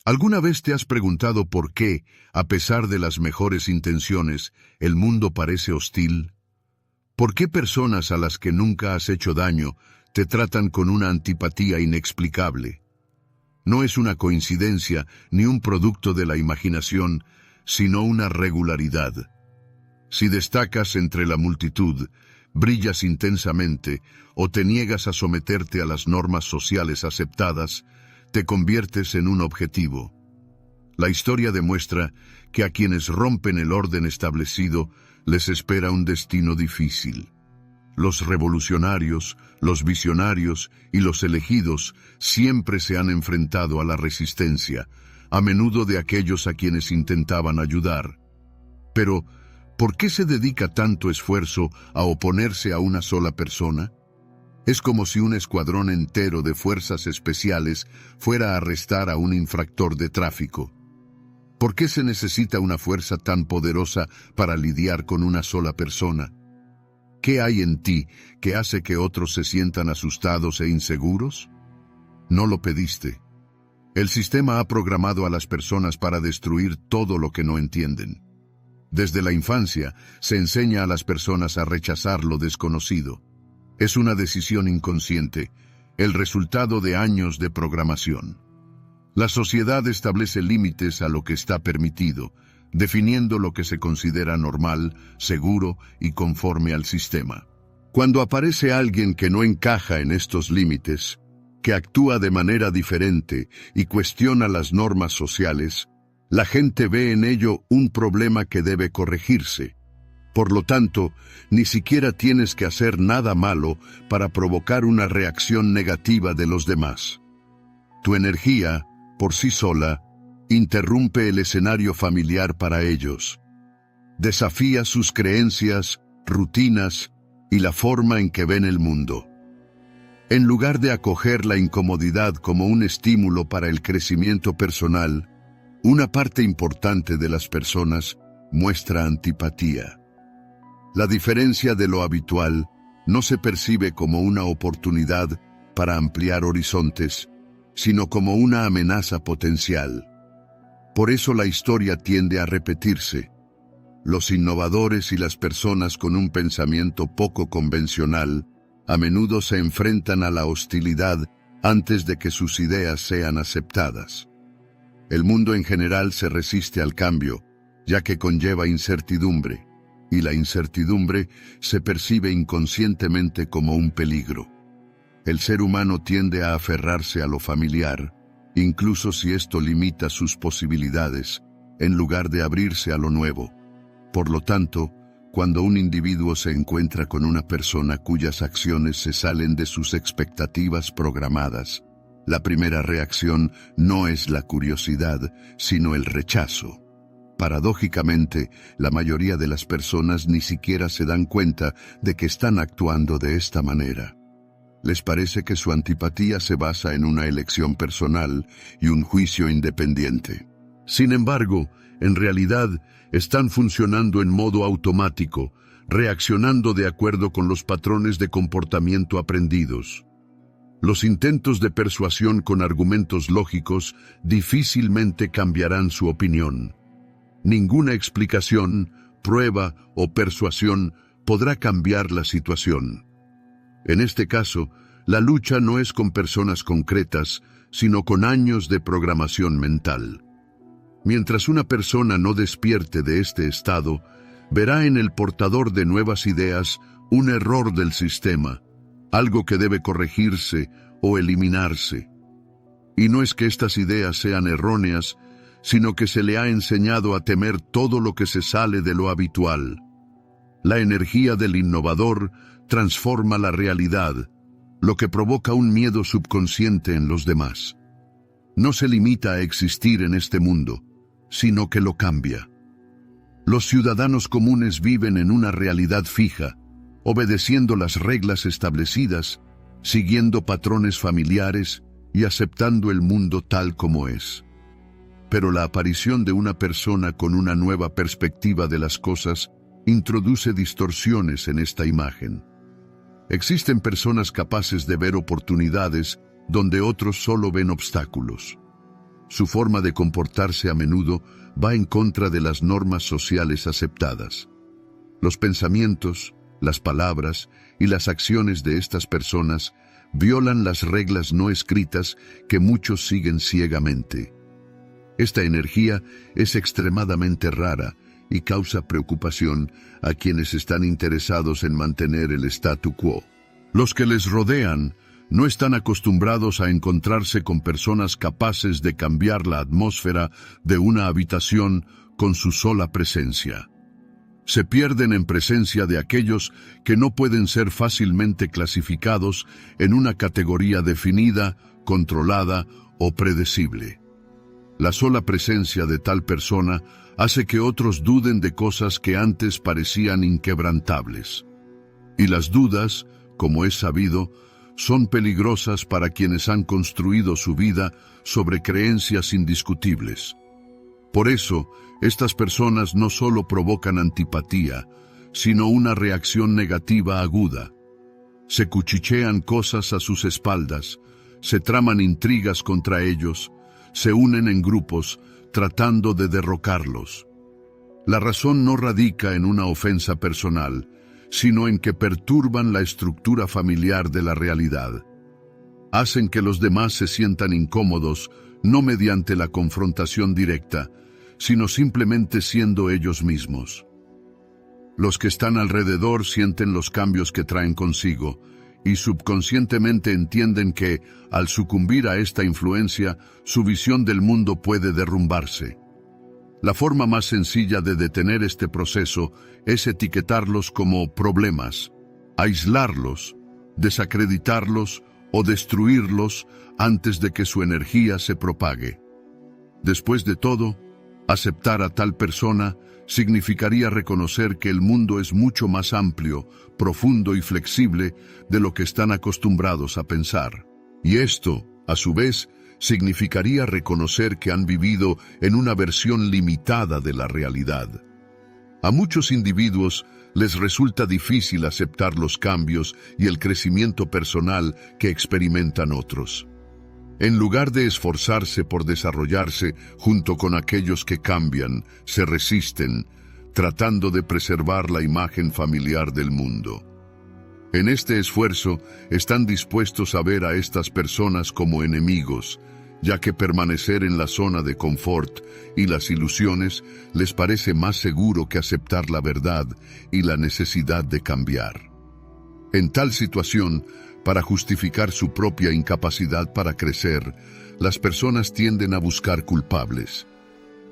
¿Alguna vez te has preguntado por qué, a pesar de las mejores intenciones, el mundo parece hostil? ¿Por qué personas a las que nunca has hecho daño te tratan con una antipatía inexplicable? No es una coincidencia ni un producto de la imaginación, sino una regularidad. Si destacas entre la multitud, brillas intensamente o te niegas a someterte a las normas sociales aceptadas, te conviertes en un objetivo. La historia demuestra que a quienes rompen el orden establecido les espera un destino difícil. Los revolucionarios, los visionarios y los elegidos siempre se han enfrentado a la resistencia, a menudo de aquellos a quienes intentaban ayudar. Pero, ¿por qué se dedica tanto esfuerzo a oponerse a una sola persona? Es como si un escuadrón entero de fuerzas especiales fuera a arrestar a un infractor de tráfico. ¿Por qué se necesita una fuerza tan poderosa para lidiar con una sola persona? ¿Qué hay en ti que hace que otros se sientan asustados e inseguros? No lo pediste. El sistema ha programado a las personas para destruir todo lo que no entienden. Desde la infancia se enseña a las personas a rechazar lo desconocido. Es una decisión inconsciente, el resultado de años de programación. La sociedad establece límites a lo que está permitido, definiendo lo que se considera normal, seguro y conforme al sistema. Cuando aparece alguien que no encaja en estos límites, que actúa de manera diferente y cuestiona las normas sociales, la gente ve en ello un problema que debe corregirse. Por lo tanto, ni siquiera tienes que hacer nada malo para provocar una reacción negativa de los demás. Tu energía, por sí sola, interrumpe el escenario familiar para ellos. Desafía sus creencias, rutinas y la forma en que ven el mundo. En lugar de acoger la incomodidad como un estímulo para el crecimiento personal, una parte importante de las personas muestra antipatía. La diferencia de lo habitual no se percibe como una oportunidad para ampliar horizontes, sino como una amenaza potencial. Por eso la historia tiende a repetirse. Los innovadores y las personas con un pensamiento poco convencional a menudo se enfrentan a la hostilidad antes de que sus ideas sean aceptadas. El mundo en general se resiste al cambio, ya que conlleva incertidumbre, y la incertidumbre se percibe inconscientemente como un peligro. El ser humano tiende a aferrarse a lo familiar, incluso si esto limita sus posibilidades, en lugar de abrirse a lo nuevo. Por lo tanto, cuando un individuo se encuentra con una persona cuyas acciones se salen de sus expectativas programadas, la primera reacción no es la curiosidad, sino el rechazo. Paradójicamente, la mayoría de las personas ni siquiera se dan cuenta de que están actuando de esta manera. Les parece que su antipatía se basa en una elección personal y un juicio independiente. Sin embargo, en realidad, están funcionando en modo automático, reaccionando de acuerdo con los patrones de comportamiento aprendidos. Los intentos de persuasión con argumentos lógicos difícilmente cambiarán su opinión. Ninguna explicación, prueba o persuasión podrá cambiar la situación. En este caso, la lucha no es con personas concretas, sino con años de programación mental. Mientras una persona no despierte de este estado, verá en el portador de nuevas ideas un error del sistema, algo que debe corregirse o eliminarse. Y no es que estas ideas sean erróneas, sino que se le ha enseñado a temer todo lo que se sale de lo habitual. La energía del innovador transforma la realidad, lo que provoca un miedo subconsciente en los demás. No se limita a existir en este mundo, sino que lo cambia. Los ciudadanos comunes viven en una realidad fija, obedeciendo las reglas establecidas, siguiendo patrones familiares y aceptando el mundo tal como es. Pero la aparición de una persona con una nueva perspectiva de las cosas introduce distorsiones en esta imagen. Existen personas capaces de ver oportunidades donde otros solo ven obstáculos. Su forma de comportarse a menudo va en contra de las normas sociales aceptadas. Los pensamientos, las palabras y las acciones de estas personas violan las reglas no escritas que muchos siguen ciegamente. Esta energía es extremadamente rara y causa preocupación a quienes están interesados en mantener el statu quo. Los que les rodean no están acostumbrados a encontrarse con personas capaces de cambiar la atmósfera de una habitación con su sola presencia. Se pierden en presencia de aquellos que no pueden ser fácilmente clasificados en una categoría definida, controlada o predecible. La sola presencia de tal persona hace que otros duden de cosas que antes parecían inquebrantables. Y las dudas, como es sabido, son peligrosas para quienes han construido su vida sobre creencias indiscutibles. Por eso, estas personas no solo provocan antipatía, sino una reacción negativa aguda. Se cuchichean cosas a sus espaldas, se traman intrigas contra ellos, se unen en grupos, tratando de derrocarlos. La razón no radica en una ofensa personal, sino en que perturban la estructura familiar de la realidad. Hacen que los demás se sientan incómodos, no mediante la confrontación directa, sino simplemente siendo ellos mismos. Los que están alrededor sienten los cambios que traen consigo, y subconscientemente entienden que, al sucumbir a esta influencia, su visión del mundo puede derrumbarse. La forma más sencilla de detener este proceso es etiquetarlos como problemas, aislarlos, desacreditarlos o destruirlos antes de que su energía se propague. Después de todo, aceptar a tal persona significaría reconocer que el mundo es mucho más amplio, profundo y flexible de lo que están acostumbrados a pensar. Y esto, a su vez, significaría reconocer que han vivido en una versión limitada de la realidad. A muchos individuos les resulta difícil aceptar los cambios y el crecimiento personal que experimentan otros. En lugar de esforzarse por desarrollarse junto con aquellos que cambian, se resisten, tratando de preservar la imagen familiar del mundo. En este esfuerzo, están dispuestos a ver a estas personas como enemigos, ya que permanecer en la zona de confort y las ilusiones les parece más seguro que aceptar la verdad y la necesidad de cambiar. En tal situación, para justificar su propia incapacidad para crecer, las personas tienden a buscar culpables.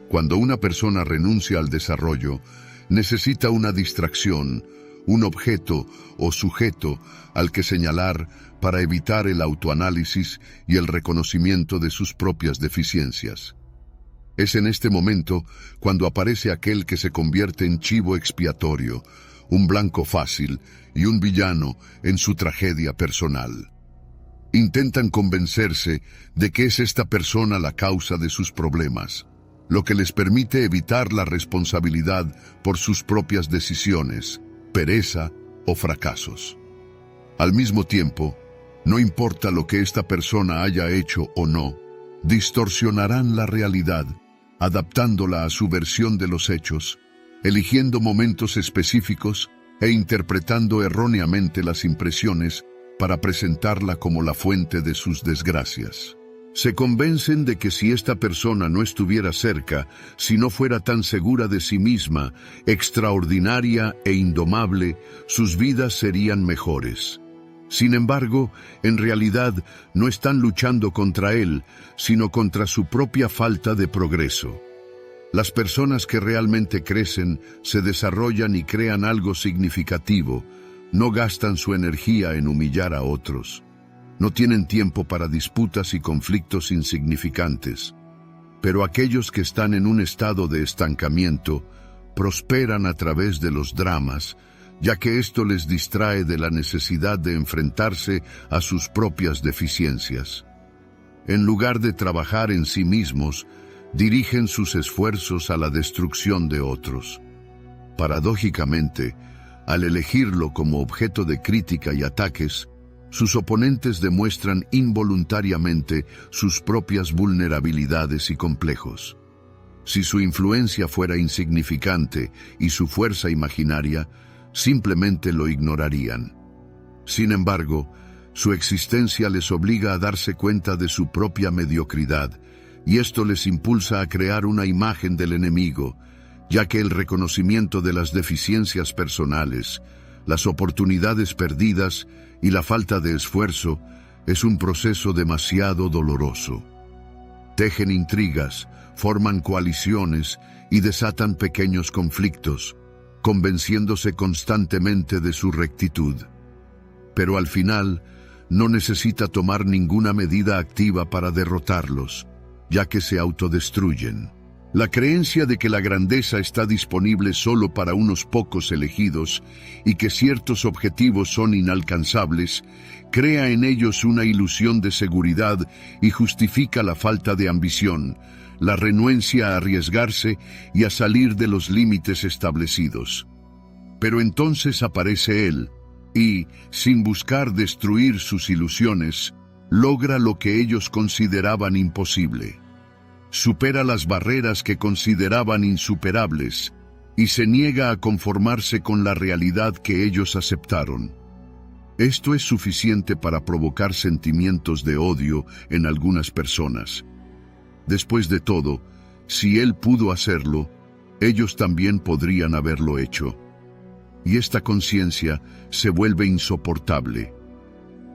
Cuando una persona renuncia al desarrollo, necesita una distracción, un objeto o sujeto al que señalar para evitar el autoanálisis y el reconocimiento de sus propias deficiencias. Es en este momento cuando aparece aquel que se convierte en chivo expiatorio, un blanco fácil y un villano en su tragedia personal. Intentan convencerse de que es esta persona la causa de sus problemas, lo que les permite evitar la responsabilidad por sus propias decisiones, pereza o fracasos. Al mismo tiempo, no importa lo que esta persona haya hecho o no, distorsionarán la realidad, adaptándola a su versión de los hechos, eligiendo momentos específicos e interpretando erróneamente las impresiones para presentarla como la fuente de sus desgracias. Se convencen de que si esta persona no estuviera cerca, si no fuera tan segura de sí misma, extraordinaria e indomable, sus vidas serían mejores. Sin embargo, en realidad no están luchando contra él, sino contra su propia falta de progreso. Las personas que realmente crecen, se desarrollan y crean algo significativo, no gastan su energía en humillar a otros. No tienen tiempo para disputas y conflictos insignificantes. Pero aquellos que están en un estado de estancamiento, prosperan a través de los dramas, ya que esto les distrae de la necesidad de enfrentarse a sus propias deficiencias. En lugar de trabajar en sí mismos, dirigen sus esfuerzos a la destrucción de otros. Paradójicamente, al elegirlo como objeto de crítica y ataques, Sus oponentes demuestran involuntariamente sus propias vulnerabilidades y complejos. Si su influencia fuera insignificante y su fuerza imaginaria, simplemente lo ignorarían. Sin embargo, su existencia les obliga a darse cuenta de su propia mediocridad, y esto les impulsa a crear una imagen del enemigo, ya que el reconocimiento de las deficiencias personales, las oportunidades perdidas y la falta de esfuerzo es un proceso demasiado doloroso. Tejen intrigas, forman coaliciones y desatan pequeños conflictos, convenciéndose constantemente de su rectitud. Pero al final, no necesita tomar ninguna medida activa para derrotarlos, ya que se autodestruyen. La creencia de que la grandeza está disponible solo para unos pocos elegidos y que ciertos objetivos son inalcanzables, crea en ellos una ilusión de seguridad y justifica la falta de ambición, la renuencia a arriesgarse y a salir de los límites establecidos. Pero entonces aparece él, y, sin buscar destruir sus ilusiones, logra lo que ellos consideraban imposible. Supera las barreras que consideraban insuperables y se niega a conformarse con la realidad que ellos aceptaron. Esto es suficiente para provocar sentimientos de odio en algunas personas. Después de todo, si él pudo hacerlo, ellos también podrían haberlo hecho. Y esta conciencia se vuelve insoportable.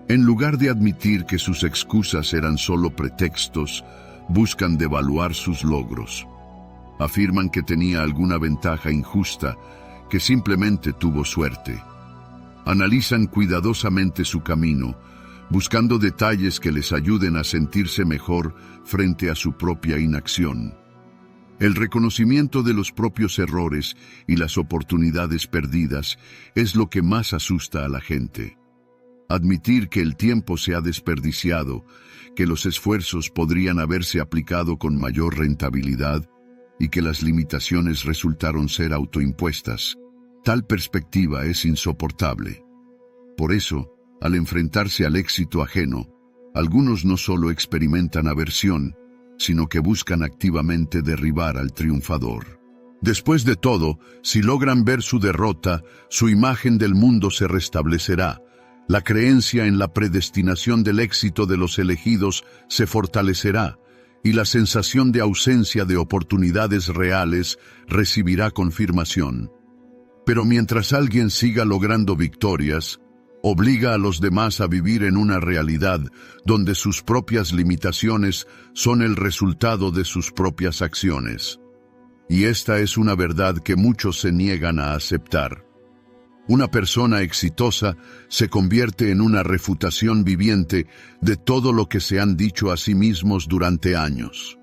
En lugar de admitir que sus excusas eran solo pretextos, buscan devaluar sus logros. Afirman que tenía alguna ventaja injusta, que simplemente tuvo suerte. Analizan cuidadosamente su camino, buscando detalles que les ayuden a sentirse mejor frente a su propia inacción. El reconocimiento de los propios errores y las oportunidades perdidas es lo que más asusta a la gente. Admitir que el tiempo se ha desperdiciado, que los esfuerzos podrían haberse aplicado con mayor rentabilidad y que las limitaciones resultaron ser autoimpuestas. Tal perspectiva es insoportable. Por eso, al enfrentarse al éxito ajeno, algunos no solo experimentan aversión, sino que buscan activamente derribar al triunfador. Después de todo, si logran ver su derrota, su imagen del mundo se restablecerá. La creencia en la predestinación del éxito de los elegidos se fortalecerá, y la sensación de ausencia de oportunidades reales recibirá confirmación. Pero mientras alguien siga logrando victorias, obliga a los demás a vivir en una realidad donde sus propias limitaciones son el resultado de sus propias acciones. Y esta es una verdad que muchos se niegan a aceptar. Una persona exitosa se convierte en una refutación viviente de todo lo que se han dicho a sí mismos durante años.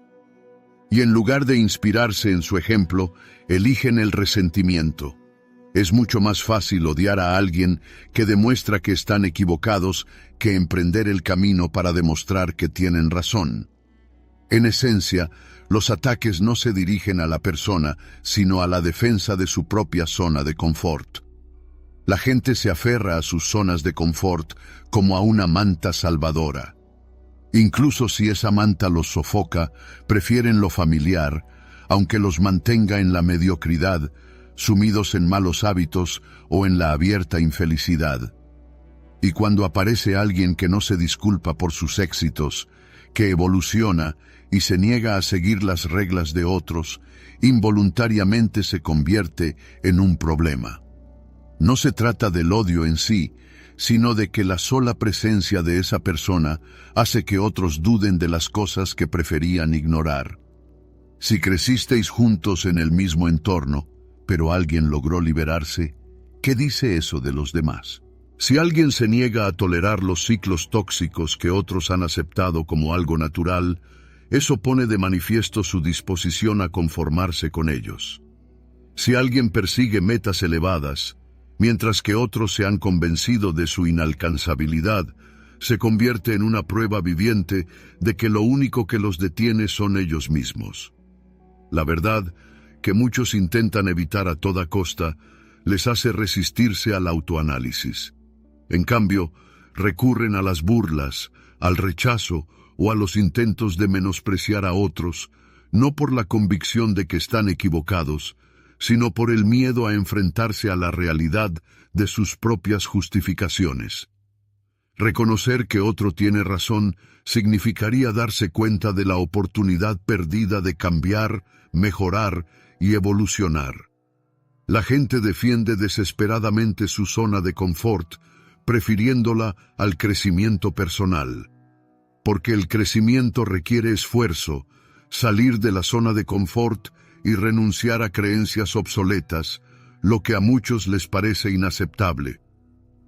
Y en lugar de inspirarse en su ejemplo, eligen el resentimiento. Es mucho más fácil odiar a alguien que demuestra que están equivocados que emprender el camino para demostrar que tienen razón. En esencia, los ataques no se dirigen a la persona, sino a la defensa de su propia zona de confort. La gente se aferra a sus zonas de confort como a una manta salvadora. Incluso si esa manta los sofoca, prefieren lo familiar, aunque los mantenga en la mediocridad, sumidos en malos hábitos o en la abierta infelicidad. Y cuando aparece alguien que no se disculpa por sus éxitos, que evoluciona y se niega a seguir las reglas de otros, involuntariamente se convierte en un problema. No se trata del odio en sí, sino de que la sola presencia de esa persona hace que otros duden de las cosas que preferían ignorar. Si crecisteis juntos en el mismo entorno, pero alguien logró liberarse, ¿qué dice eso de los demás? Si alguien se niega a tolerar los ciclos tóxicos que otros han aceptado como algo natural, eso pone de manifiesto su disposición a conformarse con ellos. Si alguien persigue metas elevadas, mientras que otros se han convencido de su inalcanzabilidad, se convierte en una prueba viviente de que lo único que los detiene son ellos mismos. La verdad, que muchos intentan evitar a toda costa, les hace resistirse al autoanálisis. En cambio, recurren a las burlas, al rechazo o a los intentos de menospreciar a otros, no por la convicción de que están equivocados, sino por el miedo a enfrentarse a la realidad de sus propias justificaciones. Reconocer que otro tiene razón significaría darse cuenta de la oportunidad perdida de cambiar, mejorar y evolucionar. La gente defiende desesperadamente su zona de confort, prefiriéndola al crecimiento personal. Porque el crecimiento requiere esfuerzo, salir de la zona de confort y renunciar a creencias obsoletas, lo que a muchos les parece inaceptable.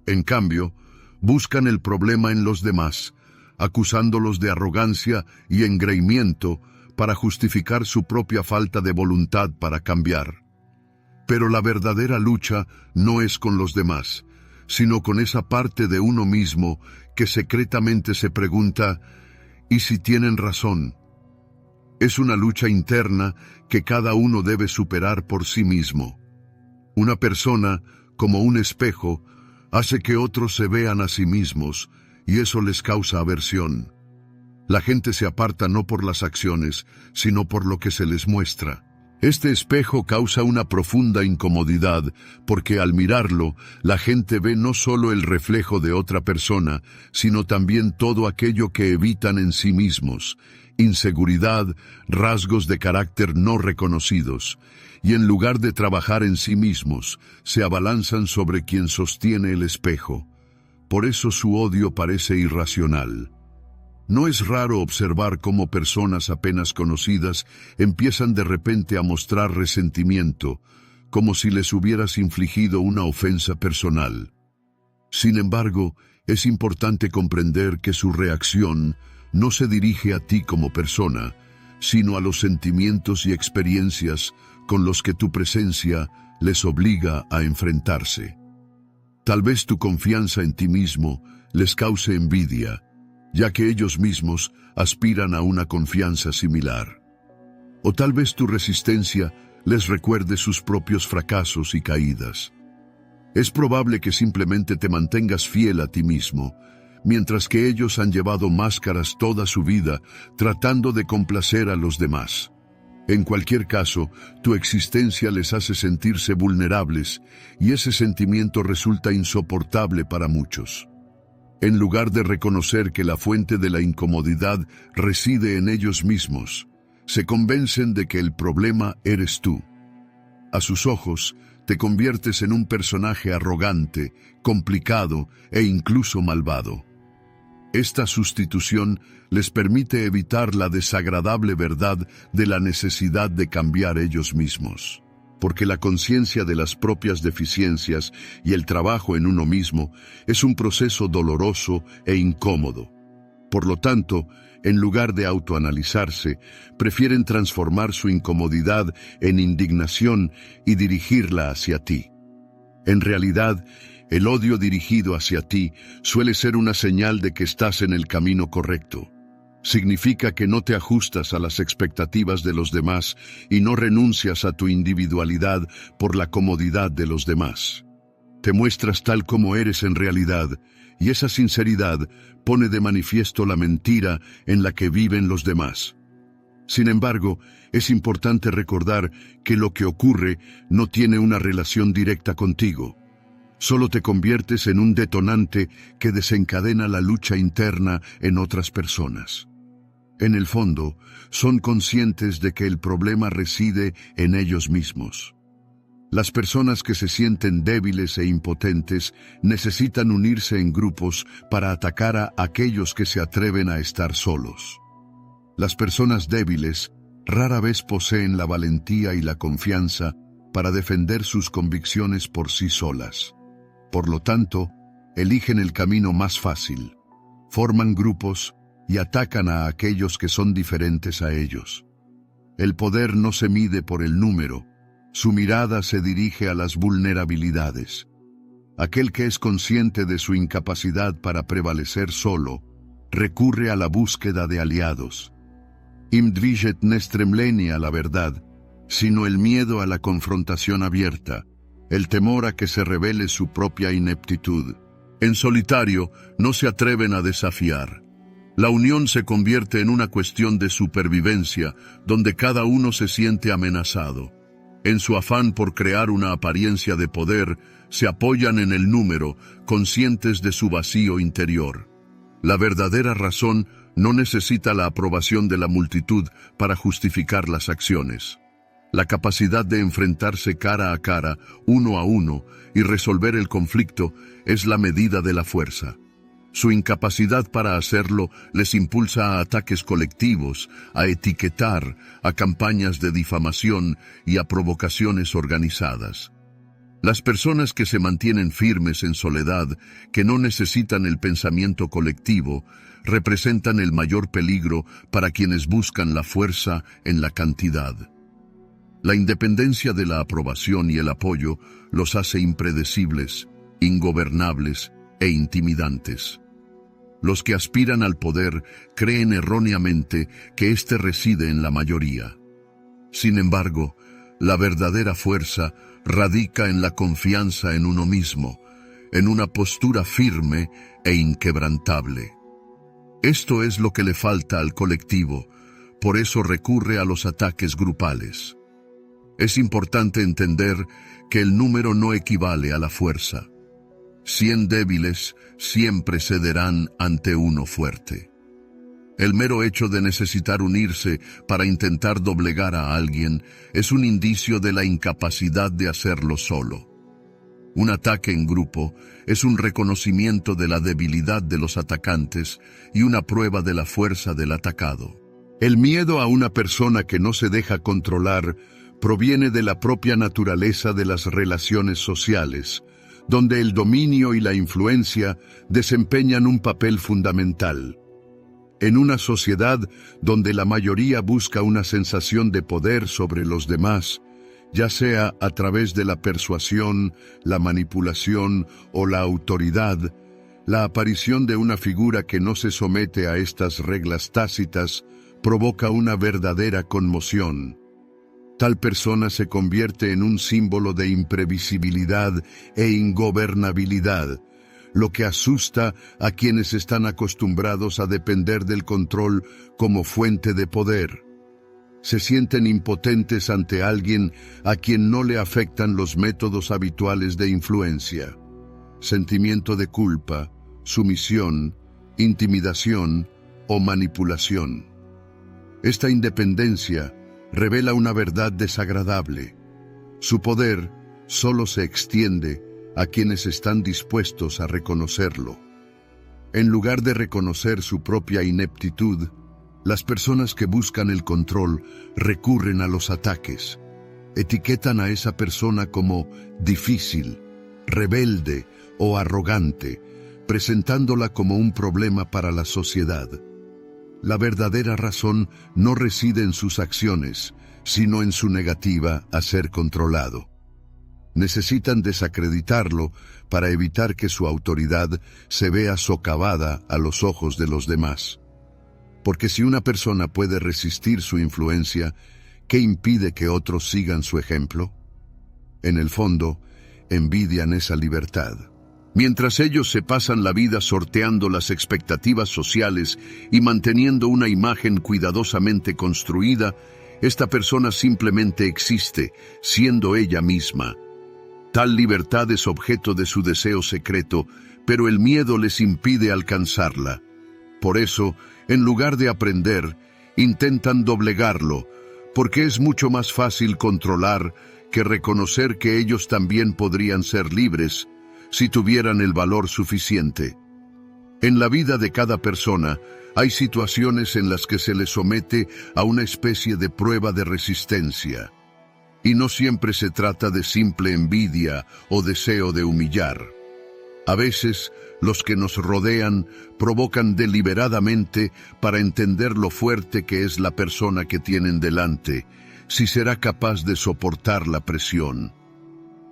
En cambio, buscan el problema en los demás, acusándolos de arrogancia y engreimiento para justificar su propia falta de voluntad para cambiar. Pero la verdadera lucha no es con los demás, sino con esa parte de uno mismo que secretamente se pregunta, ¿y si tienen razón? Es una lucha interna que cada uno debe superar por sí mismo. Una persona, como un espejo, hace que otros se vean a sí mismos, y eso les causa aversión. La gente se aparta no por las acciones, sino por lo que se les muestra. Este espejo causa una profunda incomodidad, porque al mirarlo, la gente ve no solo el reflejo de otra persona, sino también todo aquello que evitan en sí mismos, inseguridad, rasgos de carácter no reconocidos, y en lugar de trabajar en sí mismos, se abalanzan sobre quien sostiene el espejo. Por eso su odio parece irracional. No es raro observar cómo personas apenas conocidas empiezan de repente a mostrar resentimiento, como si les hubieras infligido una ofensa personal. Sin embargo, es importante comprender que su reacción no se dirige a ti como persona, sino a los sentimientos y experiencias con los que tu presencia les obliga a enfrentarse. Tal vez tu confianza en ti mismo les cause envidia, ya que ellos mismos aspiran a una confianza similar. O tal vez tu resistencia les recuerde sus propios fracasos y caídas. Es probable que simplemente te mantengas fiel a ti mismo, mientras que ellos han llevado máscaras toda su vida tratando de complacer a los demás. En cualquier caso, tu existencia les hace sentirse vulnerables, y ese sentimiento resulta insoportable para muchos. En lugar de reconocer que la fuente de la incomodidad reside en ellos mismos, se convencen de que el problema eres tú. A sus ojos, te conviertes en un personaje arrogante, complicado e incluso malvado. Esta sustitución les permite evitar la desagradable verdad de la necesidad de cambiar ellos mismos. Porque la conciencia de las propias deficiencias y el trabajo en uno mismo es un proceso doloroso e incómodo. Por lo tanto, en lugar de autoanalizarse, prefieren transformar su incomodidad en indignación y dirigirla hacia ti. En realidad, el odio dirigido hacia ti suele ser una señal de que estás en el camino correcto. Significa que no te ajustas a las expectativas de los demás y no renuncias a tu individualidad por la comodidad de los demás. Te muestras tal como eres en realidad, y esa sinceridad pone de manifiesto la mentira en la que viven los demás. Sin embargo, es importante recordar que lo que ocurre no tiene una relación directa contigo. Solo te conviertes en un detonante que desencadena la lucha interna en otras personas. En el fondo, son conscientes de que el problema reside en ellos mismos. Las personas que se sienten débiles e impotentes necesitan unirse en grupos para atacar a aquellos que se atreven a estar solos. Las personas débiles rara vez poseen la valentía y la confianza para defender sus convicciones por sí solas. Por lo tanto, eligen el camino más fácil, forman grupos y atacan a aquellos que son diferentes a ellos. El poder no se mide por el número, su mirada se dirige a las vulnerabilidades. Aquel que es consciente de su incapacidad para prevalecer solo, recurre a la búsqueda de aliados. Im dvijet ne stremlenie a la verdad, sino el miedo a la confrontación abierta, el temor a que se revele su propia ineptitud. En solitario, no se atreven a desafiar. La unión se convierte en una cuestión de supervivencia, donde cada uno se siente amenazado. En su afán por crear una apariencia de poder, se apoyan en el número, conscientes de su vacío interior. La verdadera razón no necesita la aprobación de la multitud para justificar las acciones. La capacidad de enfrentarse cara a cara, uno a uno, y resolver el conflicto es la medida de la fuerza. Su incapacidad para hacerlo les impulsa a ataques colectivos, a etiquetar, a campañas de difamación y a provocaciones organizadas. Las personas que se mantienen firmes en soledad, que no necesitan el pensamiento colectivo, representan el mayor peligro para quienes buscan la fuerza en la cantidad. La independencia de la aprobación y el apoyo los hace impredecibles, ingobernables e intimidantes. Los que aspiran al poder creen erróneamente que éste reside en la mayoría. Sin embargo, la verdadera fuerza radica en la confianza en uno mismo, en una postura firme e inquebrantable. Esto es lo que le falta al colectivo, por eso recurre a los ataques grupales. Es importante entender que el número no equivale a la fuerza. 100 débiles siempre cederán ante uno fuerte. El mero hecho de necesitar unirse para intentar doblegar a alguien es un indicio de la incapacidad de hacerlo solo. Un ataque en grupo es un reconocimiento de la debilidad de los atacantes y una prueba de la fuerza del atacado. El miedo a una persona que no se deja controlar proviene de la propia naturaleza de las relaciones sociales, donde el dominio y la influencia desempeñan un papel fundamental. En una sociedad donde la mayoría busca una sensación de poder sobre los demás, ya sea a través de la persuasión, la manipulación o la autoridad, la aparición de una figura que no se somete a estas reglas tácitas provoca una verdadera conmoción. Tal persona se convierte en un símbolo de imprevisibilidad e ingobernabilidad, lo que asusta a quienes están acostumbrados a depender del control como fuente de poder. Se sienten impotentes ante alguien a quien no le afectan los métodos habituales de influencia. Sentimiento de culpa, sumisión, intimidación o manipulación. Esta independencia revela una verdad desagradable. Su poder solo se extiende a quienes están dispuestos a reconocerlo. En lugar de reconocer su propia ineptitud, las personas que buscan el control recurren a los ataques. Etiquetan a esa persona como difícil, rebelde o arrogante, presentándola como un problema para la sociedad. La verdadera razón no reside en sus acciones, sino en su negativa a ser controlado. Necesitan desacreditarlo para evitar que su autoridad se vea socavada a los ojos de los demás. Porque si una persona puede resistir su influencia, ¿qué impide que otros sigan su ejemplo? En el fondo, envidian esa libertad. Mientras ellos se pasan la vida sorteando las expectativas sociales y manteniendo una imagen cuidadosamente construida, esta persona simplemente existe, siendo ella misma. Tal libertad es objeto de su deseo secreto, pero el miedo les impide alcanzarla. Por eso, en lugar de aprender, intentan doblegarlo, porque es mucho más fácil controlar que reconocer que ellos también podrían ser libres si tuvieran el valor suficiente. En la vida de cada persona hay situaciones en las que se le somete a una especie de prueba de resistencia. Y no siempre se trata de simple envidia o deseo de humillar. A veces, los que nos rodean provocan deliberadamente para entender lo fuerte que es la persona que tienen delante, si será capaz de soportar la presión.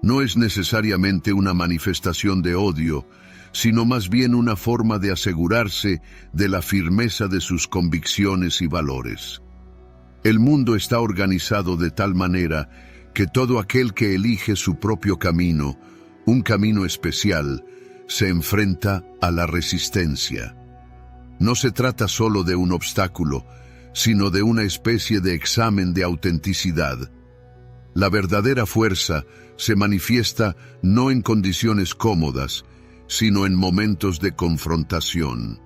No es necesariamente una manifestación de odio, sino más bien una forma de asegurarse de la firmeza de sus convicciones y valores. El mundo está organizado de tal manera que todo aquel que elige su propio camino, un camino especial, se enfrenta a la resistencia. No se trata solo de un obstáculo, sino de una especie de examen de autenticidad. La verdadera fuerza se manifiesta no en condiciones cómodas, sino en momentos de confrontación.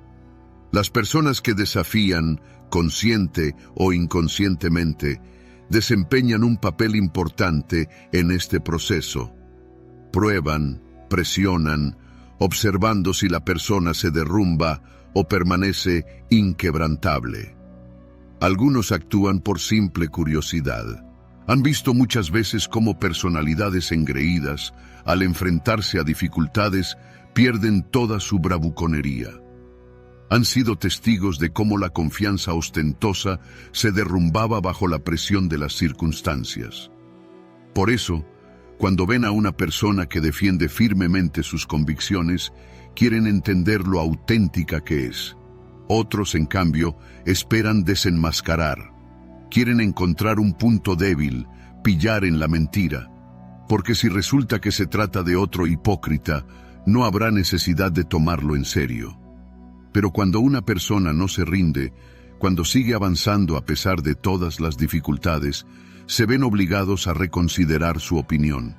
Las personas que desafían, consciente o inconscientemente, desempeñan un papel importante en este proceso. Prueban, presionan, observando si la persona se derrumba o permanece inquebrantable. Algunos actúan por simple curiosidad. Han visto muchas veces cómo personalidades engreídas, al enfrentarse a dificultades, pierden toda su bravuconería. Han sido testigos de cómo la confianza ostentosa se derrumbaba bajo la presión de las circunstancias. Por eso, cuando ven a una persona que defiende firmemente sus convicciones, quieren entender lo auténtica que es. Otros, en cambio, esperan desenmascarar. Quieren encontrar un punto débil, pillar en la mentira. Porque si resulta que se trata de otro hipócrita, no habrá necesidad de tomarlo en serio. Pero cuando una persona no se rinde, cuando sigue avanzando a pesar de todas las dificultades, se ven obligados a reconsiderar su opinión.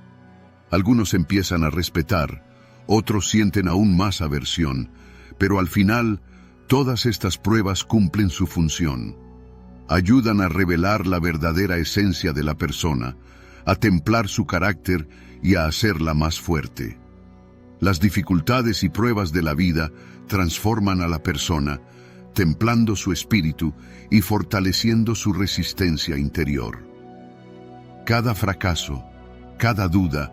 Algunos empiezan a respetar, otros sienten aún más aversión, pero al final, todas estas pruebas cumplen su función. Ayudan a revelar la verdadera esencia de la persona, a templar su carácter y a hacerla más fuerte. Las dificultades y pruebas de la vida transforman a la persona, templando su espíritu y fortaleciendo su resistencia interior. Cada fracaso, cada duda,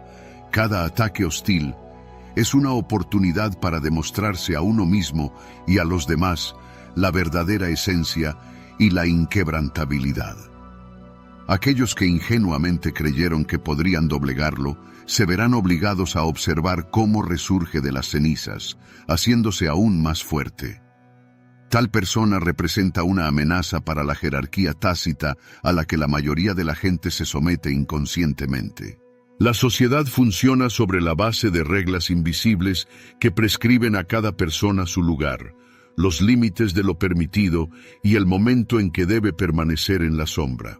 cada ataque hostil, es una oportunidad para demostrarse a uno mismo y a los demás la verdadera esencia y la inquebrantabilidad. Aquellos que ingenuamente creyeron que podrían doblegarlo, se verán obligados a observar cómo resurge de las cenizas, haciéndose aún más fuerte. Tal persona representa una amenaza para la jerarquía tácita a la que la mayoría de la gente se somete inconscientemente. La sociedad funciona sobre la base de reglas invisibles que prescriben a cada persona su lugar, los límites de lo permitido y el momento en que debe permanecer en la sombra.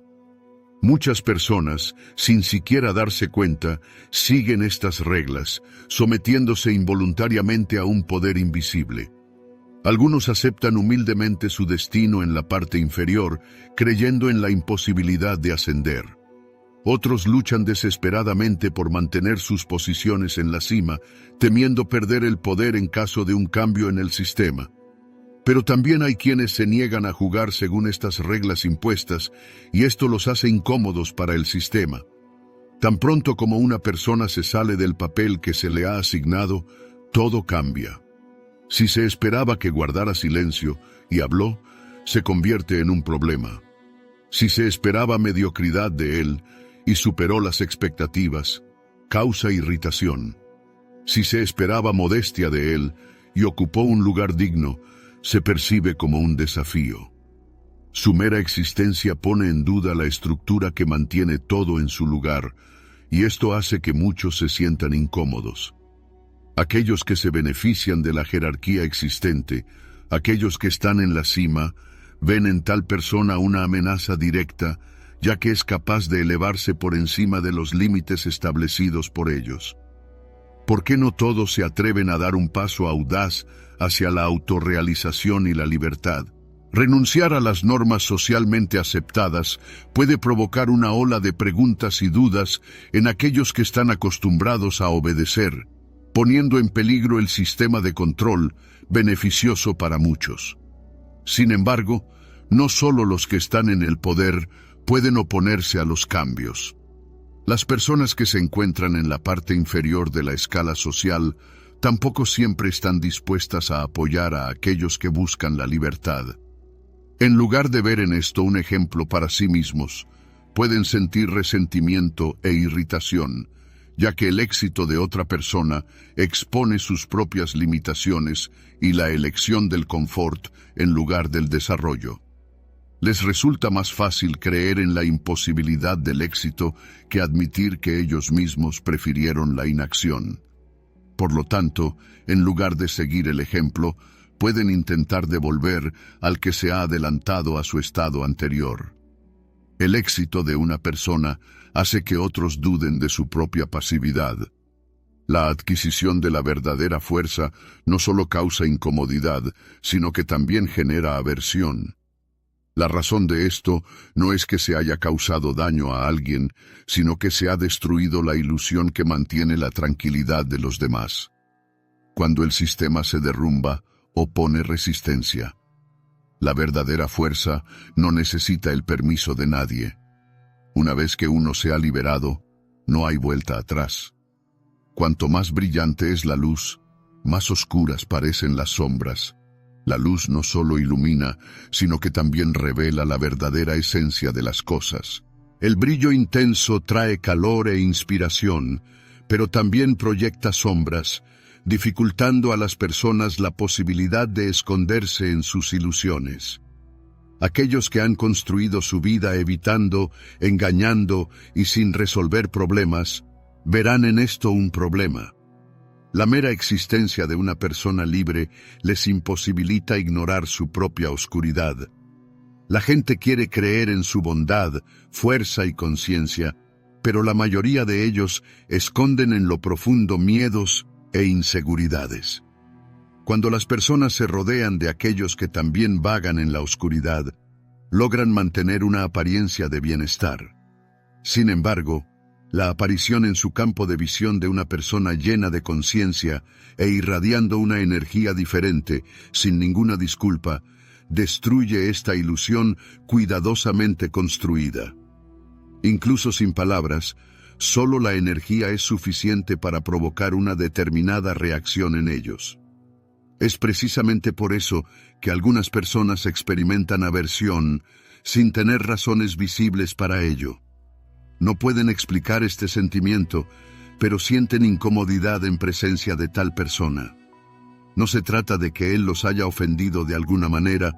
Muchas personas, sin siquiera darse cuenta, siguen estas reglas, sometiéndose involuntariamente a un poder invisible. Algunos aceptan humildemente su destino en la parte inferior, creyendo en la imposibilidad de ascender. Otros luchan desesperadamente por mantener sus posiciones en la cima, temiendo perder el poder en caso de un cambio en el sistema. Pero también hay quienes se niegan a jugar según estas reglas impuestas, y esto los hace incómodos para el sistema. Tan pronto como una persona se sale del papel que se le ha asignado, todo cambia. Si se esperaba que guardara silencio y habló, se convierte en un problema. Si se esperaba mediocridad de él y superó las expectativas, causa irritación. Si se esperaba modestia de él y ocupó un lugar digno, se percibe como un desafío. Su mera existencia pone en duda la estructura que mantiene todo en su lugar, y esto hace que muchos se sientan incómodos. Aquellos que se benefician de la jerarquía existente, aquellos que están en la cima, ven en tal persona una amenaza directa, ya que es capaz de elevarse por encima de los límites establecidos por ellos. ¿Por qué no todos se atreven a dar un paso audaz hacia la autorrealización y la libertad? Renunciar a las normas socialmente aceptadas puede provocar una ola de preguntas y dudas en aquellos que están acostumbrados a obedecer, poniendo en peligro el sistema de control, beneficioso para muchos. Sin embargo, no solo los que están en el poder pueden oponerse a los cambios. Las personas que se encuentran en la parte inferior de la escala social tampoco siempre están dispuestas a apoyar a aquellos que buscan la libertad. En lugar de ver en esto un ejemplo para sí mismos, pueden sentir resentimiento e irritación, ya que el éxito de otra persona expone sus propias limitaciones y la elección del confort en lugar del desarrollo. Les resulta más fácil creer en la imposibilidad del éxito que admitir que ellos mismos prefirieron la inacción. Por lo tanto, en lugar de seguir el ejemplo, pueden intentar devolver al que se ha adelantado a su estado anterior. El éxito de una persona hace que otros duden de su propia pasividad. La adquisición de la verdadera fuerza no solo causa incomodidad, sino que también genera aversión. La razón de esto no es que se haya causado daño a alguien, sino que se ha destruido la ilusión que mantiene la tranquilidad de los demás. Cuando el sistema se derrumba, opone resistencia. La verdadera fuerza no necesita el permiso de nadie. Una vez que uno se ha liberado, no hay vuelta atrás. Cuanto más brillante es la luz, más oscuras parecen las sombras. La luz no solo ilumina, sino que también revela la verdadera esencia de las cosas. El brillo intenso trae calor e inspiración, pero también proyecta sombras, dificultando a las personas la posibilidad de esconderse en sus ilusiones. Aquellos que han construido su vida evitando, engañando y sin resolver problemas, verán en esto un problema. La mera existencia de una persona libre les imposibilita ignorar su propia oscuridad. La gente quiere creer en su bondad, fuerza y conciencia, pero la mayoría de ellos esconden en lo profundo miedos e inseguridades. Cuando las personas se rodean de aquellos que también vagan en la oscuridad, logran mantener una apariencia de bienestar. Sin embargo, la aparición en su campo de visión de una persona llena de conciencia e irradiando una energía diferente, sin ninguna disculpa, destruye esta ilusión cuidadosamente construida. Incluso sin palabras, solo la energía es suficiente para provocar una determinada reacción en ellos. Es precisamente por eso que algunas personas experimentan aversión sin tener razones visibles para ello. No pueden explicar este sentimiento, pero sienten incomodidad en presencia de tal persona. No se trata de que él los haya ofendido de alguna manera,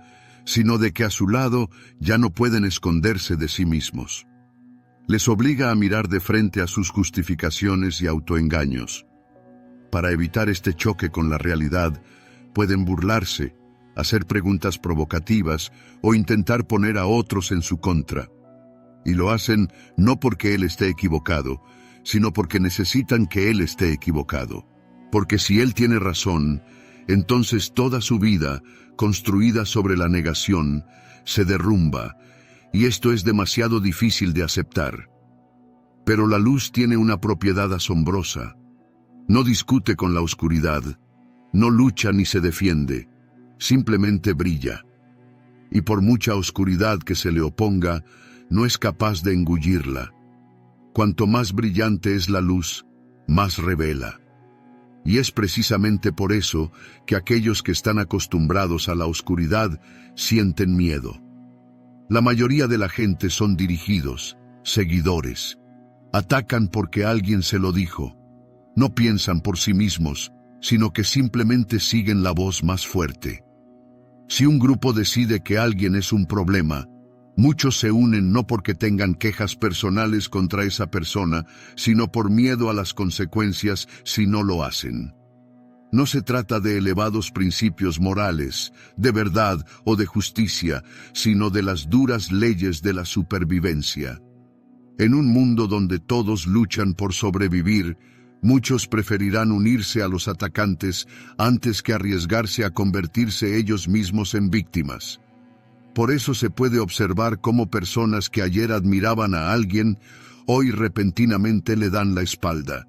sino de que a su lado ya no pueden esconderse de sí mismos. Les obliga a mirar de frente a sus justificaciones y autoengaños. Para evitar este choque con la realidad, pueden burlarse, hacer preguntas provocativas o intentar poner a otros en su contra. Y lo hacen no porque él esté equivocado, sino porque necesitan que él esté equivocado. Porque si él tiene razón, entonces toda su vida, construida sobre la negación, se derrumba, y esto es demasiado difícil de aceptar. Pero la luz tiene una propiedad asombrosa. No discute con la oscuridad, no lucha ni se defiende, simplemente brilla. Y por mucha oscuridad que se le oponga, no es capaz de engullirla. Cuanto más brillante es la luz, más revela. Y es precisamente por eso que aquellos que están acostumbrados a la oscuridad sienten miedo. La mayoría de la gente son dirigidos, seguidores. Atacan porque alguien se lo dijo. No piensan por sí mismos, sino que simplemente siguen la voz más fuerte. Si un grupo decide que alguien es un problema, muchos se unen no porque tengan quejas personales contra esa persona, sino por miedo a las consecuencias si no lo hacen. No se trata de elevados principios morales, de verdad o de justicia, sino de las duras leyes de la supervivencia. En un mundo donde todos luchan por sobrevivir, muchos preferirán unirse a los atacantes antes que arriesgarse a convertirse ellos mismos en víctimas. Por eso se puede observar cómo personas que ayer admiraban a alguien, hoy repentinamente le dan la espalda.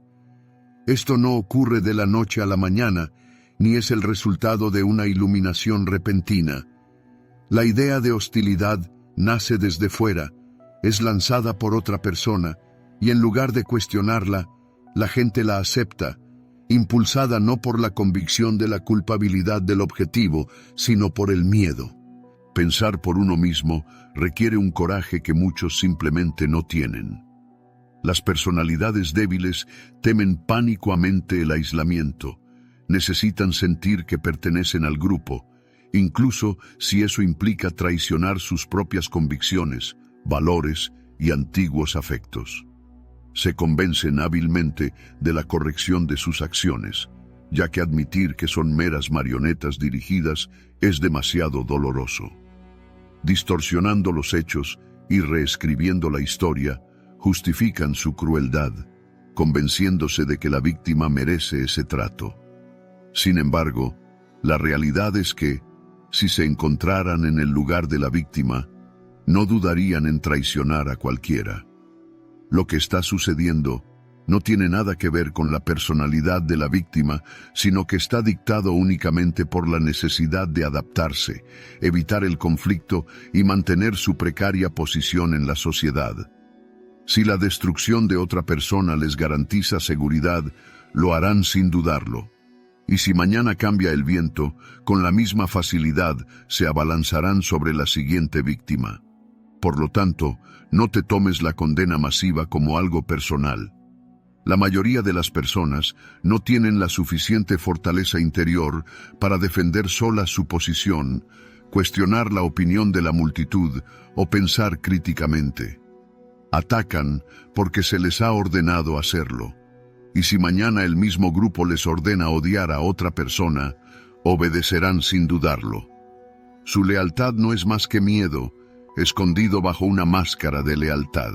Esto no ocurre de la noche a la mañana, ni es el resultado de una iluminación repentina. La idea de hostilidad nace desde fuera, es lanzada por otra persona, y en lugar de cuestionarla, la gente la acepta, impulsada no por la convicción de la culpabilidad del objetivo, sino por el miedo. Pensar por uno mismo requiere un coraje que muchos simplemente no tienen. Las personalidades débiles temen pánicamente el aislamiento. Necesitan sentir que pertenecen al grupo, incluso si eso implica traicionar sus propias convicciones, valores y antiguos afectos. Se convencen hábilmente de la corrección de sus acciones, ya que admitir que son meras marionetas dirigidas es demasiado doloroso. Distorsionando los hechos y reescribiendo la historia, justifican su crueldad, convenciéndose de que la víctima merece ese trato. Sin embargo, la realidad es que, si se encontraran en el lugar de la víctima, no dudarían en traicionar a cualquiera. Lo que está sucediendo no tiene nada que ver con la personalidad de la víctima, sino que está dictado únicamente por la necesidad de adaptarse, evitar el conflicto y mantener su precaria posición en la sociedad. Si la destrucción de otra persona les garantiza seguridad, lo harán sin dudarlo. Y si mañana cambia el viento, con la misma facilidad se abalanzarán sobre la siguiente víctima. Por lo tanto, no te tomes la condena masiva como algo personal. La mayoría de las personas no tienen la suficiente fortaleza interior para defender sola su posición, cuestionar la opinión de la multitud o pensar críticamente. Atacan porque se les ha ordenado hacerlo. Y si mañana el mismo grupo les ordena odiar a otra persona, obedecerán sin dudarlo. Su lealtad no es más que miedo, escondido bajo una máscara de lealtad.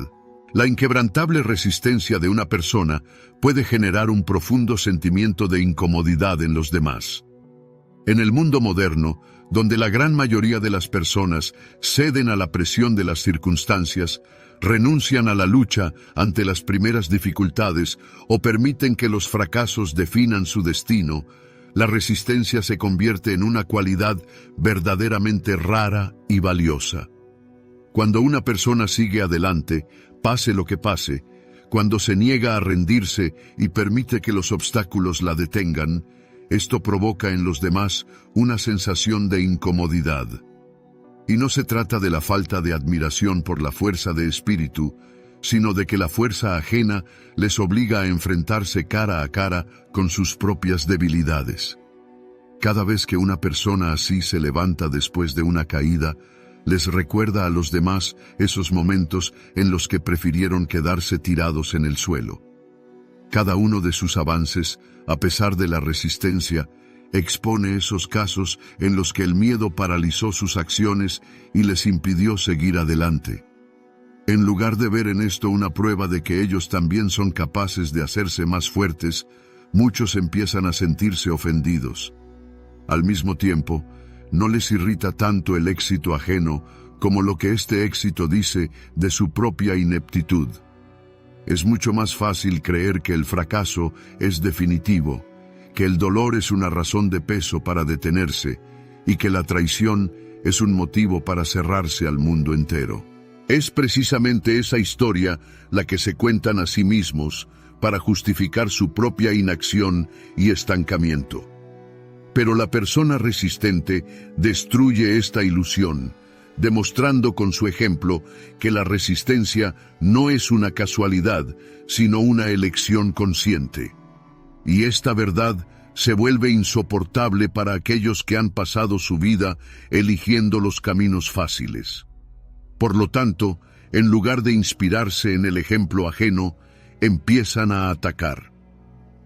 La inquebrantable resistencia de una persona puede generar un profundo sentimiento de incomodidad en los demás. En el mundo moderno, donde la gran mayoría de las personas ceden a la presión de las circunstancias, renuncian a la lucha ante las primeras dificultades o permiten que los fracasos definan su destino, la resistencia se convierte en una cualidad verdaderamente rara y valiosa. Cuando una persona sigue adelante, pase lo que pase, cuando se niega a rendirse y permite que los obstáculos la detengan, esto provoca en los demás una sensación de incomodidad. Y no se trata de la falta de admiración por la fuerza de espíritu, sino de que la fuerza ajena les obliga a enfrentarse cara a cara con sus propias debilidades. Cada vez que una persona así se levanta después de una caída, les recuerda a los demás esos momentos en los que prefirieron quedarse tirados en el suelo. Cada uno de sus avances, a pesar de la resistencia, expone esos casos en los que el miedo paralizó sus acciones y les impidió seguir adelante. En lugar de ver en esto una prueba de que ellos también son capaces de hacerse más fuertes, muchos empiezan a sentirse ofendidos. Al mismo tiempo, no les irrita tanto el éxito ajeno como lo que este éxito dice de su propia ineptitud. Es mucho más fácil creer que el fracaso es definitivo, que el dolor es una razón de peso para detenerse y que la traición es un motivo para cerrarse al mundo entero. Es precisamente esa historia la que se cuentan a sí mismos para justificar su propia inacción y estancamiento. Pero la persona resistente destruye esta ilusión, demostrando con su ejemplo que la resistencia no es una casualidad, sino una elección consciente. Y esta verdad se vuelve insoportable para aquellos que han pasado su vida eligiendo los caminos fáciles. Por lo tanto, en lugar de inspirarse en el ejemplo ajeno, empiezan a atacar.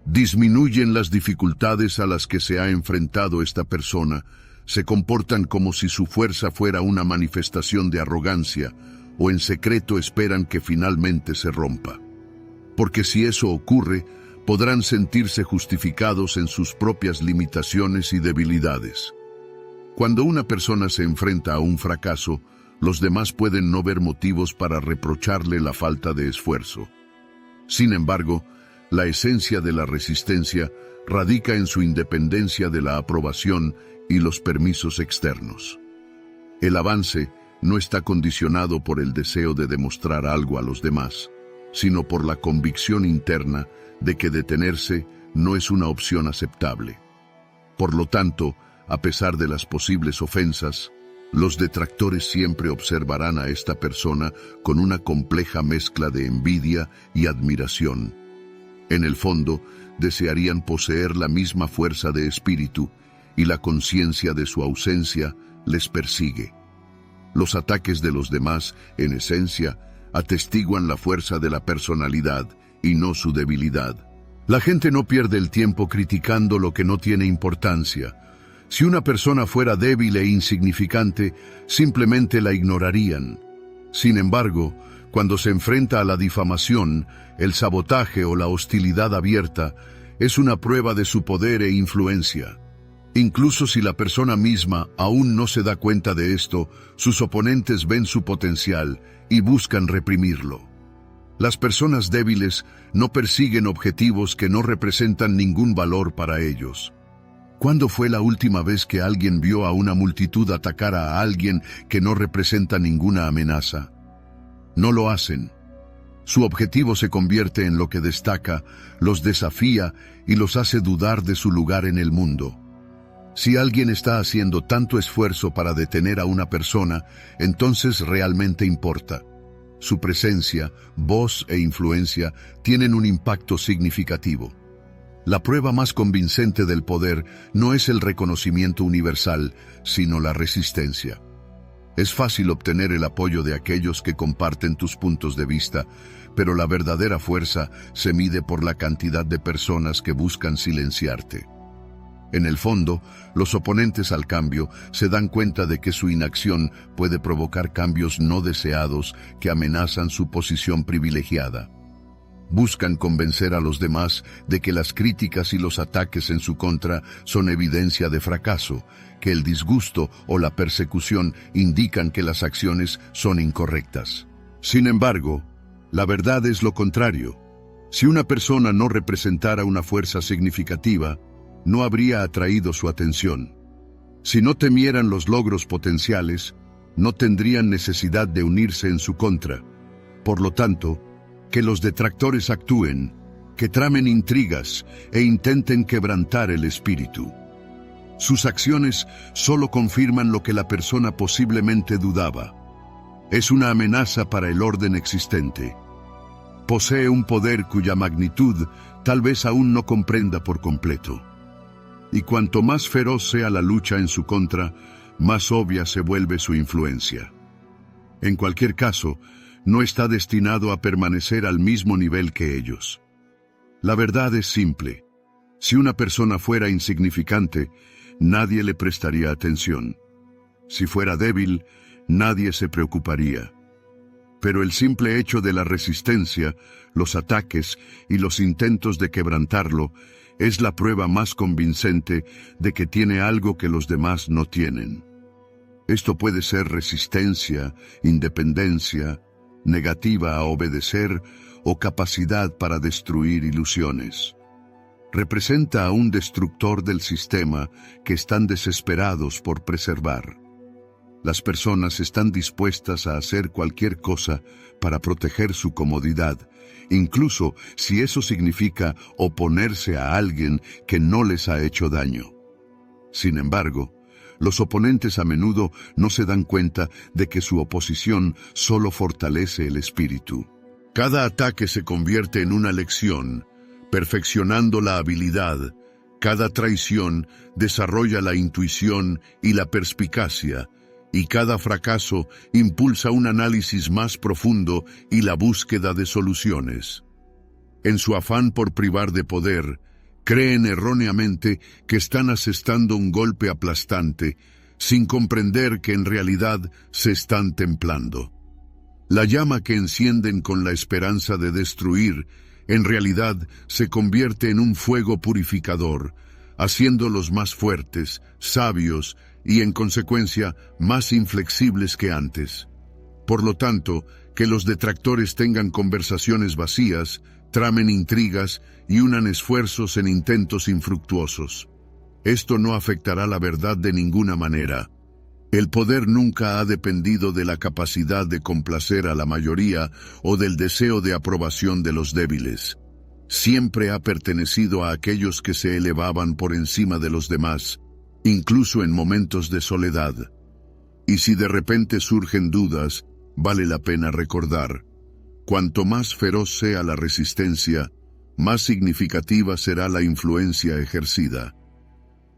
Disminuyen las dificultades a las que se ha enfrentado esta persona, se comportan como si su fuerza fuera una manifestación de arrogancia, o en secreto esperan que finalmente se rompa. Porque si eso ocurre, podrán sentirse justificados en sus propias limitaciones y debilidades. Cuando una persona se enfrenta a un fracaso, los demás pueden no ver motivos para reprocharle la falta de esfuerzo. Sin embargo, la esencia de la resistencia radica en su independencia de la aprobación y los permisos externos. El avance no está condicionado por el deseo de demostrar algo a los demás, sino por la convicción interna de que detenerse no es una opción aceptable. Por lo tanto, a pesar de las posibles ofensas, los detractores siempre observarán a esta persona con una compleja mezcla de envidia y admiración. En el fondo, desearían poseer la misma fuerza de espíritu, y la conciencia de su ausencia les persigue. Los ataques de los demás, en esencia, atestiguan la fuerza de la personalidad y no su debilidad. La gente no pierde el tiempo criticando lo que no tiene importancia. Si una persona fuera débil e insignificante, simplemente la ignorarían. Sin embargo, cuando se enfrenta a la difamación, el sabotaje o la hostilidad abierta, es una prueba de su poder e influencia. Incluso si la persona misma aún no se da cuenta de esto, sus oponentes ven su potencial y buscan reprimirlo. Las personas débiles no persiguen objetivos que no representan ningún valor para ellos. ¿Cuándo fue la última vez que alguien vio a una multitud atacar a alguien que no representa ninguna amenaza? No lo hacen. Su objetivo se convierte en lo que destaca, los desafía y los hace dudar de su lugar en el mundo. Si alguien está haciendo tanto esfuerzo para detener a una persona, entonces realmente importa. Su presencia, voz e influencia tienen un impacto significativo. La prueba más convincente del poder no es el reconocimiento universal, sino la resistencia. Es fácil obtener el apoyo de aquellos que comparten tus puntos de vista, pero la verdadera fuerza se mide por la cantidad de personas que buscan silenciarte. En el fondo, los oponentes al cambio se dan cuenta de que su inacción puede provocar cambios no deseados que amenazan su posición privilegiada. Buscan convencer a los demás de que las críticas y los ataques en su contra son evidencia de fracaso, que el disgusto o la persecución indican que las acciones son incorrectas. Sin embargo, la verdad es lo contrario. Si una persona no representara una fuerza significativa, no habría atraído su atención. Si no temieran los logros potenciales, no tendrían necesidad de unirse en su contra. Por lo tanto, que los detractores actúen, que tramen intrigas e intenten quebrantar el espíritu. Sus acciones solo confirman lo que la persona posiblemente dudaba. Es una amenaza para el orden existente. Posee un poder cuya magnitud tal vez aún no comprenda por completo. Y cuanto más feroz sea la lucha en su contra, más obvia se vuelve su influencia. En cualquier caso, no está destinado a permanecer al mismo nivel que ellos. La verdad es simple. Si una persona fuera insignificante, nadie le prestaría atención. Si fuera débil, nadie se preocuparía. Pero el simple hecho de la resistencia, los ataques y los intentos de quebrantarlo es la prueba más convincente de que tiene algo que los demás no tienen. Esto puede ser resistencia, independencia, negativa a obedecer o capacidad para destruir ilusiones. Representa a un destructor del sistema que están desesperados por preservar. Las personas están dispuestas a hacer cualquier cosa para proteger su comodidad, incluso si eso significa oponerse a alguien que no les ha hecho daño. Sin embargo, los oponentes a menudo no se dan cuenta de que su oposición solo fortalece el espíritu. Cada ataque se convierte en una lección, perfeccionando la habilidad. Cada traición desarrolla la intuición y la perspicacia, y cada fracaso impulsa un análisis más profundo y la búsqueda de soluciones. En su afán por privar de poder, creen erróneamente que están asestando un golpe aplastante, sin comprender que en realidad se están templando. La llama que encienden con la esperanza de destruir, en realidad se convierte en un fuego purificador, haciéndolos más fuertes, sabios y, en consecuencia, más inflexibles que antes. Por lo tanto, que los detractores tengan conversaciones vacías, tramen intrigas y unan esfuerzos en intentos infructuosos. Esto no afectará la verdad de ninguna manera. El poder nunca ha dependido de la capacidad de complacer a la mayoría o del deseo de aprobación de los débiles. Siempre ha pertenecido a aquellos que se elevaban por encima de los demás, incluso en momentos de soledad. Y si de repente surgen dudas, vale la pena recordar: cuanto más feroz sea la resistencia, más significativa será la influencia ejercida.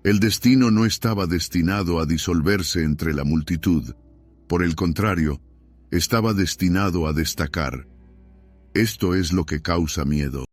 El destino no estaba destinado a disolverse entre la multitud. Por el contrario, estaba destinado a destacar. Esto es lo que causa miedo.